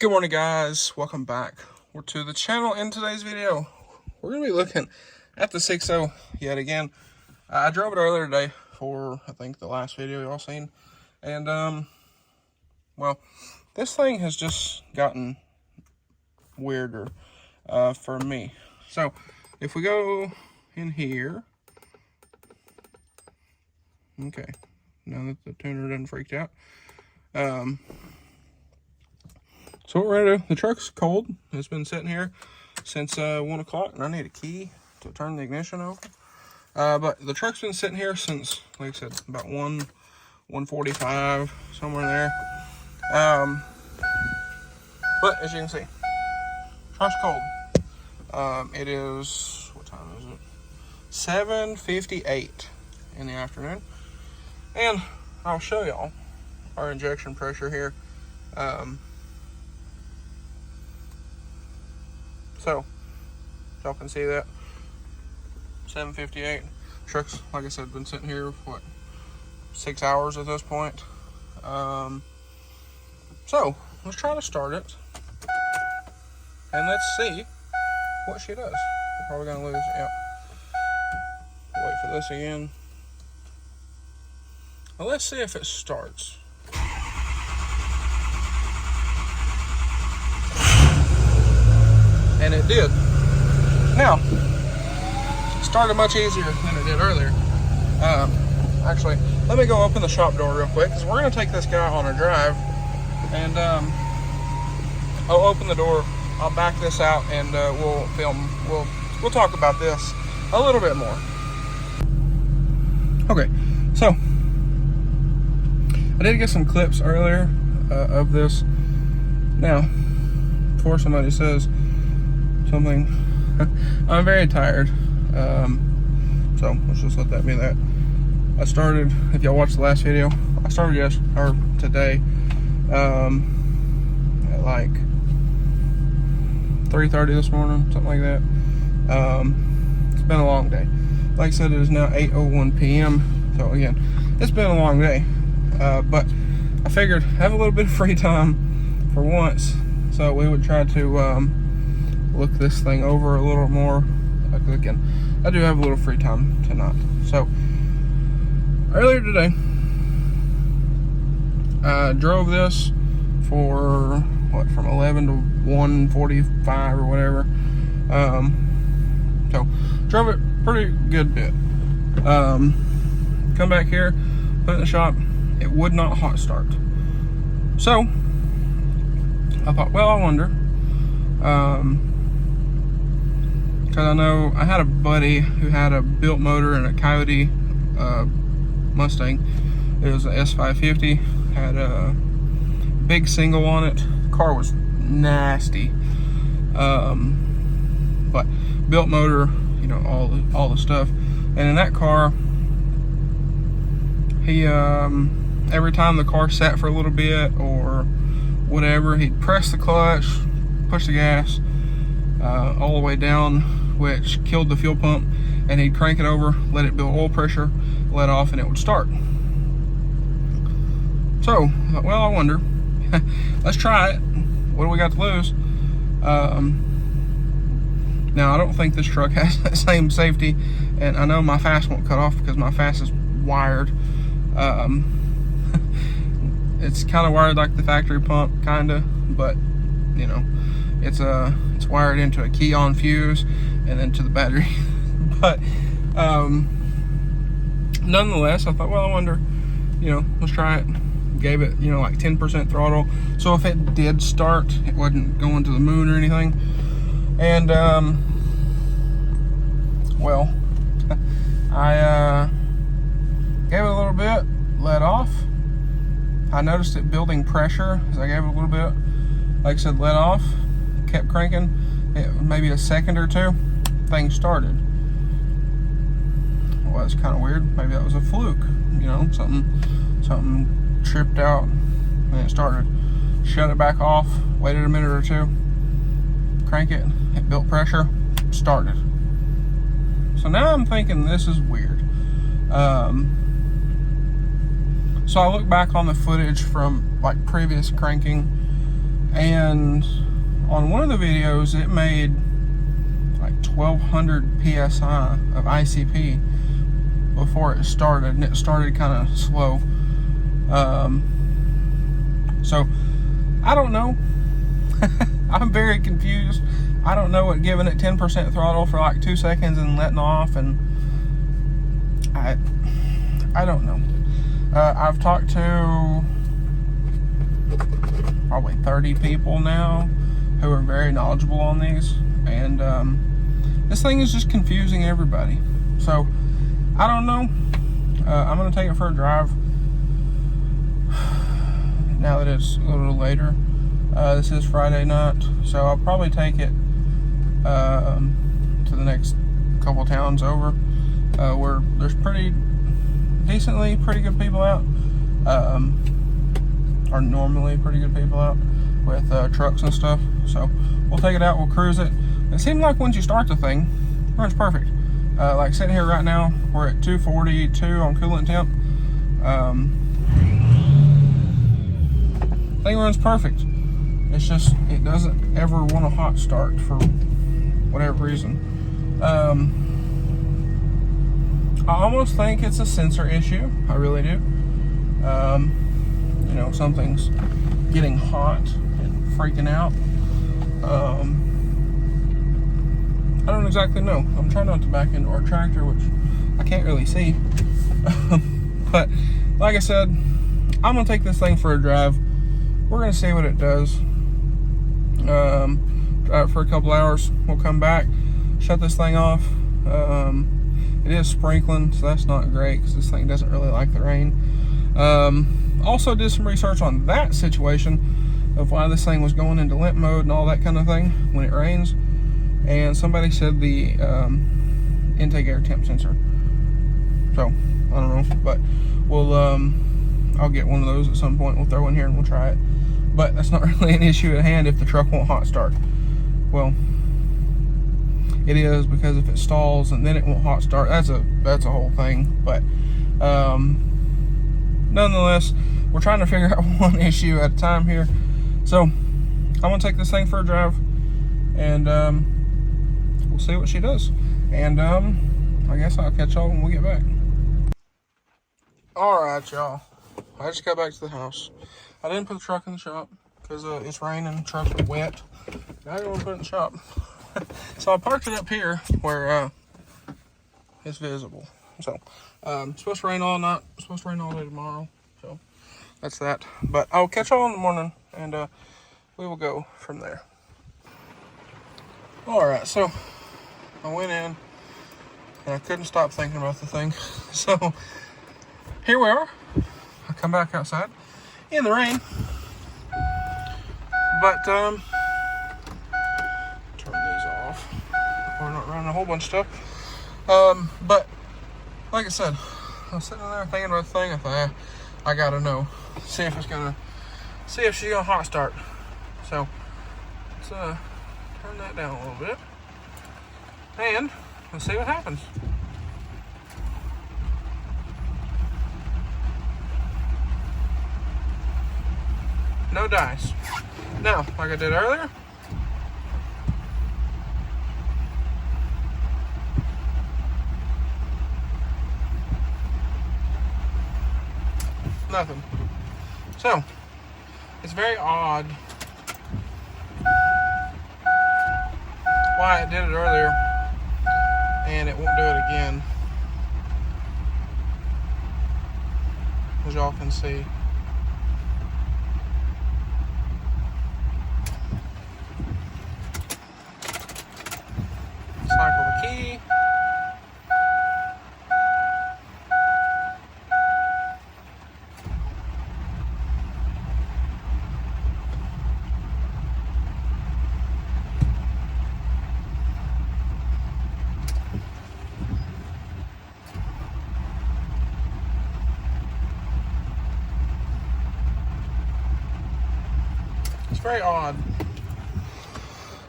Good morning, guys. Welcome back to the channel. In today's video, we're going to be looking at the 6.0 yet again. I drove it earlier today for, I think, the last video y'all seen. And, well, this thing has just gotten weirder for me. So, if we go in here. Okay. Now that the tuner done freaked out. So what we're gonna do, the truck's cold. It's been sitting here since 1 o'clock, and I need a key to turn the ignition over. But the truck's been sitting here since, like I said, about 1:45, somewhere there. But as you can see, truck's cold. It is, what time is it? 7:58 in the afternoon. And I'll show y'all our injection pressure here. So, y'all can see that, 7:58. Truck's, like I said, been sitting here, what, 6 hours at this point. So, let's try to start it, and let's see what she does. We're probably gonna lose, yep. Wait for this again. Well, let's see if it starts. And it did. Now, it started much easier than it did earlier. Actually, let me go open the shop door real quick, because we're going to take this guy on a drive. And I'll open the door, I'll back this out, and we'll film. We'll talk about this a little bit more. Okay, so I did get some clips earlier of this. Now, before somebody says something, I'm very tired, so let's just let that be that. I started, if y'all watched the last video, I started today at like 3:30 this morning, something like that. It's been a long day. Like I said, it is now 8:01 p.m. so again, it's been a long day, but I figured have a little bit of free time for once, so we would try to look this thing over a little more. Again, I do have a little free time tonight. So earlier today, I drove this for what, from 11 to 1:45 or whatever. So drove it pretty good bit. Come back here, put it in the shop. It would not hot start. So I thought, well, I wonder. Because I know I had a buddy who had a built motor and a Coyote Mustang. It was an S550, had a big single on it. The car was nasty, but built motor, you know, all the stuff. And in that car, he every time the car sat for a little bit or whatever, he'd press the clutch, push the gas all the way down, which killed the fuel pump, and he'd crank it over, let it build oil pressure, let off, and it would start. So I thought, well, I wonder, let's try it. What do we got to lose? Now, I don't think this truck has that same safety, and I know my fast won't cut off because my fast is wired. It's kind of wired like the factory pump, kind of, but you know, it's wired into a key-on fuse and then to the battery. But nonetheless, I thought, well, I wonder, you know, let's try it. Gave it, you know, like 10% throttle, so if it did start, it wasn't going to the moon or anything. And well, I gave it a little bit, let off. I noticed it building pressure as I gave it a little bit. Like I said, let off, kept cranking. Maybe a second or two, thing started. Well, that's kind of weird. Maybe that was a fluke, you know, something tripped out and it started. Shut it back off, waited a minute or two, crank it, it built pressure, started. So now I'm thinking this is weird. So I look back on the footage from like previous cranking, And on one of the videos, it made like 1200 psi of ICP before it started, and it started kind of slow. So I don't know. I'm very confused. I don't know what giving it 10% throttle for like 2 seconds and letting off, and I don't know. I've talked to probably 30 people now who are very knowledgeable on these, and this thing is just confusing everybody. So I don't know. I'm gonna take it for a drive now that it's a little later. This is Friday night, so I'll probably take it to the next couple towns over, where there's pretty good people out, or normally pretty good people out with trucks and stuff. So we'll take it out, we'll cruise it. It seems like once you start the thing, it runs perfect. Like sitting here right now, we're at 242 on coolant temp. Thing runs perfect. It's just, it doesn't ever want a hot start for whatever reason. I almost think it's a sensor issue. I really do. You know, something's getting hot and freaking out. I don't exactly know. I'm trying not to back into our tractor, which I can't really see. But like I said, I'm gonna take this thing for a drive. We're gonna see what it does. Drive it for a couple hours. We'll come back, shut this thing off. It is sprinkling, so that's not great because this thing doesn't really like the rain. Also did some research on that situation of why this thing was going into limp mode and all that kind of thing when it rains. And somebody said the intake air temp sensor. So I don't know, but we'll I'll get one of those at some point. We'll throw in here and we'll try it. But that's not really an issue at hand if the truck won't hot start. Well, it is, because if it stalls and then it won't hot start, that's a whole thing. But nonetheless, we're trying to figure out one issue at a time here. So I'm gonna take this thing for a drive, and we'll see what she does. And I guess I'll catch y'all when we get back. All right, y'all. I just got back to the house. I didn't put the truck in the shop because it's raining, the trucks are wet. Now I don't want to put it in the shop. So I parked it up here where it's visible. So it's supposed to rain all night, it's supposed to rain all day tomorrow. So that's that. But I'll catch y'all in the morning, and we will go from there. All right, so I went in and I couldn't stop thinking about the thing. So here we are. I come back outside in the rain, but turn these off. We're not running a whole bunch of stuff. But like I said, I was sitting there thinking about the thing. I thought, I gotta know, see if she's gonna hot start. So let's turn that down a little bit, and let's see what happens. No dice. Now, like I did earlier, nothing. So it's very odd why it did it earlier and it won't do it again, as y'all can see. Cycle the key. It's very odd.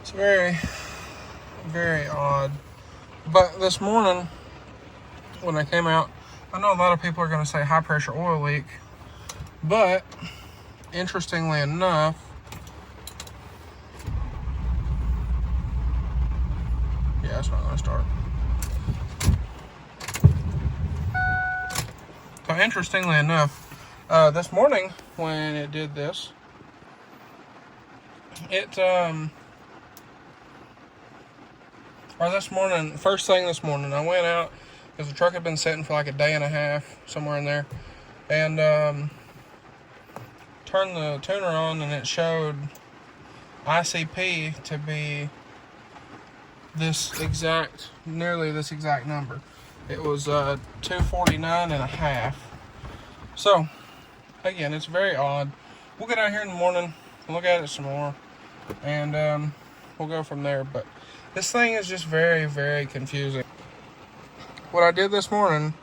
It's very, very odd. But this morning, when I came out, I know a lot of people are going to say high pressure oil leak, but interestingly enough, Yeah, it's not gonna start. So interestingly enough, this morning when it did this, or this morning, first thing this morning, I went out because the truck had been sitting for like a day and a half, somewhere in there, and turned the tuner on, and it showed ICP to be nearly this exact number. It was 249 and a half. So again, it's very odd. We'll get out here in the morning, look at it some more, and we'll go from there. But this thing is just very, very confusing. What I did this morning,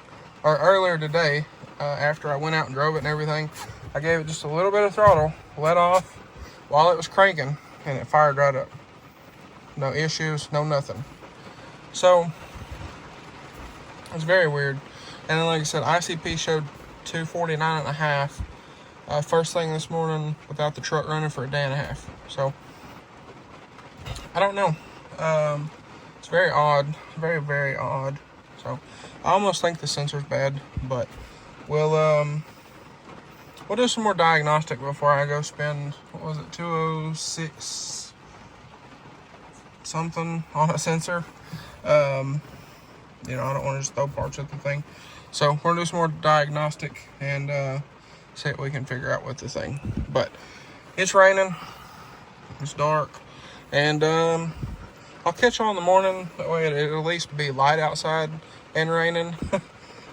or earlier today, after I went out and drove it and everything, I gave it just a little bit of throttle, let off while it was cranking, and it fired right up. No issues, no nothing. So it's very weird. And then, like I said, ICP showed 249 and a half first thing this morning without the truck running for a day and a half. So I don't know. It's very odd, very, very odd. So I almost think the sensor's bad, but we'll do some more diagnostic before I go spend, what was it, 206 something on a sensor. You know, I don't want to just throw parts at the thing. So we're gonna do some more diagnostic and see what we can figure out with the thing. But it's raining, it's dark, and I'll catch y'all in the morning. That way it'll at least be light outside and raining.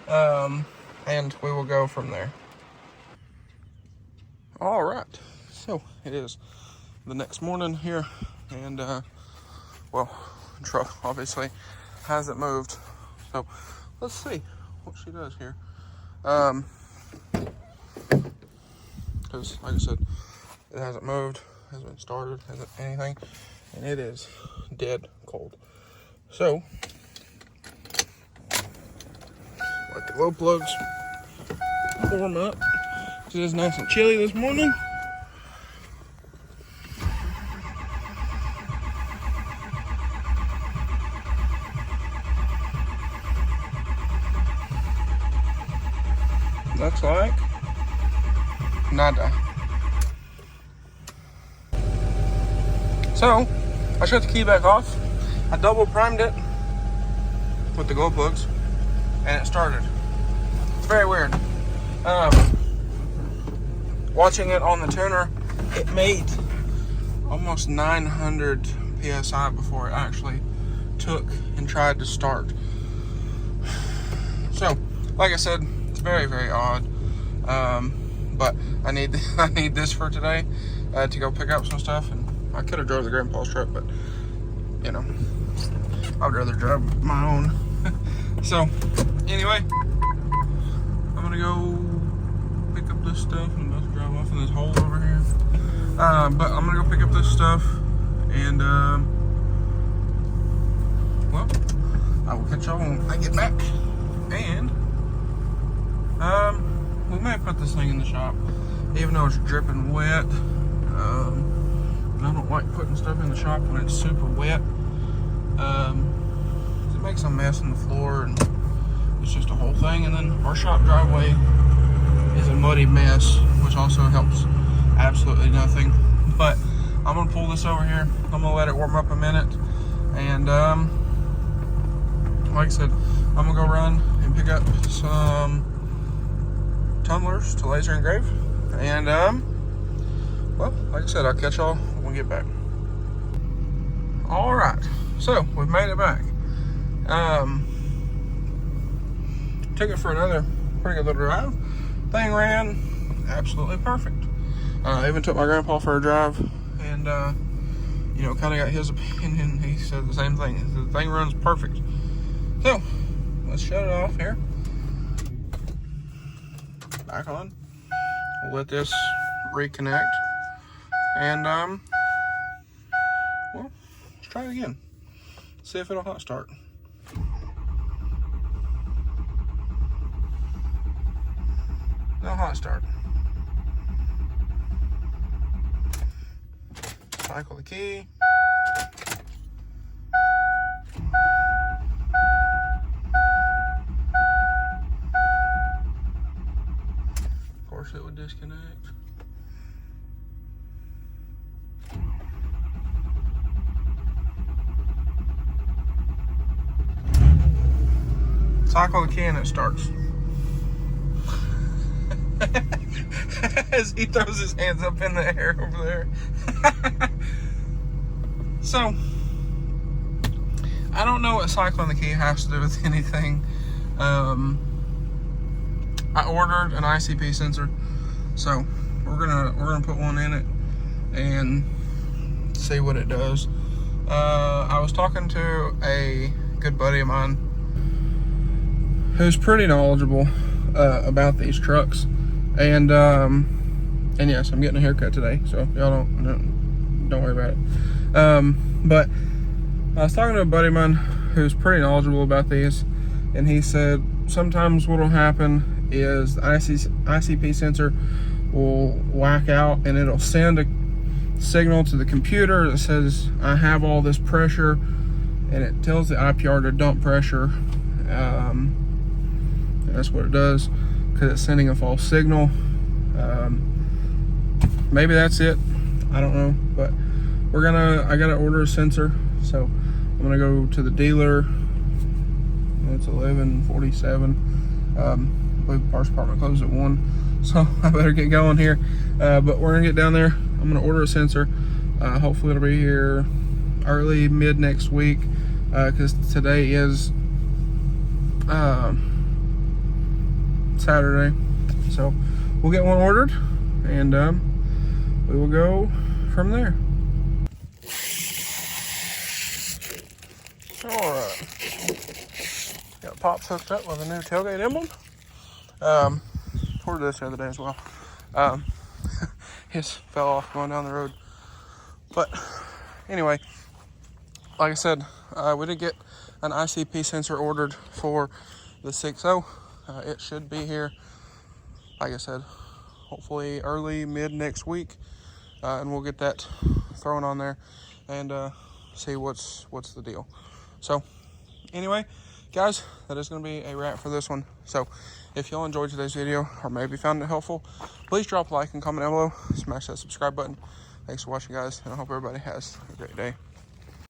And we will go from there. All right, so it is the next morning here, and well, the truck obviously hasn't moved. So let's see what she does here. Because like I said, it hasn't moved, hasn't been started, hasn't anything, and it is dead cold. So let the glow plugs warm up. It is nice and chilly this morning. Looks like nada. So I shut the key back off. I double primed it with the glow plugs, and it started. It's very weird. Watching it on the tuner, it made almost 900 psi before it actually took and tried to start. So, like I said, it's very, very odd. But I need this for today to go pick up some stuff. And I could have drove the grandpa's truck, but you know, I would rather drive my own. So, anyway, I'm gonna go pick up this stuff. I'm about to drive off in this hole over here. But I'm gonna go pick up this stuff, and well, I will catch y'all when I get back. And we may put this thing in the shop, even though it's dripping wet. I don't like putting stuff in the shop when it's super wet. It makes a mess on the floor, and it's just a whole thing. And then our shop driveway is a muddy mess, which also helps absolutely nothing. But I'm gonna pull this over here. I'm gonna let it warm up a minute, and like I said, I'm gonna go run and pick up some tumblers to laser engrave, and well, like I said, I'll catch y'all when we get back. All right, so we've made it back. Took it for another pretty good little drive. Thing ran absolutely perfect. I even took my grandpa for a drive, and you know, kind of got his opinion. He said the same thing. The thing runs perfect. So let's shut it off here. Back on. We'll let this reconnect, and well, let's try it again. See if it'll hot start. No hot start. Cycle the key. Cycle the key and it starts. As he throws his hands up in the air over there. So, I don't know what cycling the key has to do with anything. I ordered an ICP sensor, so we're gonna put one in it and see what it does. I was talking to a good buddy of mine who's pretty knowledgeable about these trucks, and yes, I'm getting a haircut today, so y'all don't worry about it. But I was talking to a buddy of mine who's pretty knowledgeable about these, and he said sometimes what will happen is the ICP sensor will whack out and it'll send a signal to the computer that says I have all this pressure, and it tells the IPR to dump pressure. That's what it does, because it's sending a false signal. Maybe that's it, I don't know, but I gotta order a sensor, so I'm gonna go to the dealer. It's 11:47. I believe the parts department closes at 1, so I better get going here. But we're gonna get down there. I'm gonna order a sensor. Hopefully it'll be here early, mid next week, because today is Saturday. So we'll get one ordered, and we will go from there. Alright. Got pops hooked up with a new tailgate emblem. Ordered this the other day as well. His fell off going down the road. But anyway, like I said, we did get an ICP sensor ordered for the 6.0. It should be here, like I said, hopefully early, mid next week. And we'll get that thrown on there and see what's the deal. So anyway, guys, that is going to be a wrap for this one. So if y'all enjoyed today's video or maybe found it helpful, please drop a like and comment down below. Smash that subscribe button. Thanks for watching, guys, and I hope everybody has a great day.